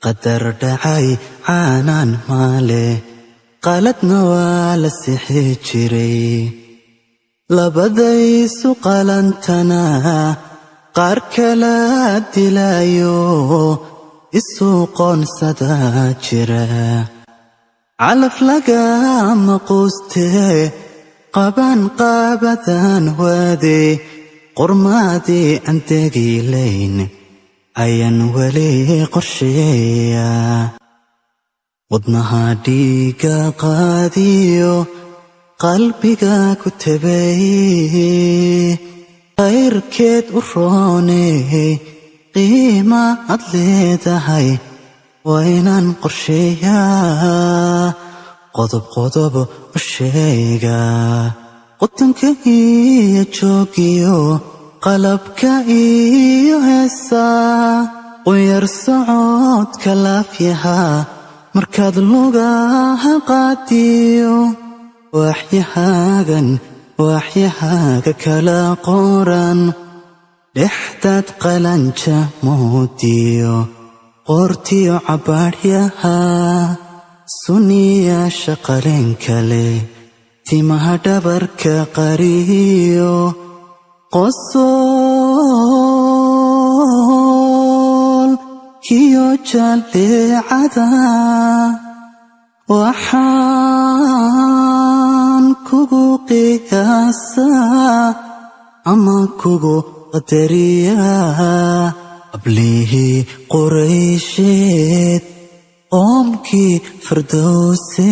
qadar dhacay caanaan maale qaladna waa la sixi jiray labadaysu qalantana qaar kala dilayo isu qoonsada jira calaf lagama quuste qaban qaabadan waade qormaadii aan tegilayn ayaan weli qorsheeya wadnaha dhiiga qaadiyo qalbiga ku tabay khayrkeed u rooney qiima ad leedahay waa inaan qorsheeyaa qodob qodob u sheega qutanka iyo joogiyo qalabka iyo heesaa quyar socodka laafyaha markaad lugaha qaadiyo waxyahaaga kala qoran dhexdaad qalanja moodiyo qoortiyo cabaadhyaha suniyaasha qaleen kale timaha dhabarka qariyo qosol kiyo jaleecada waxaan kugu qiyaasaa ama kugu qadariyaa qablihii quraysheed qoomkii fardowse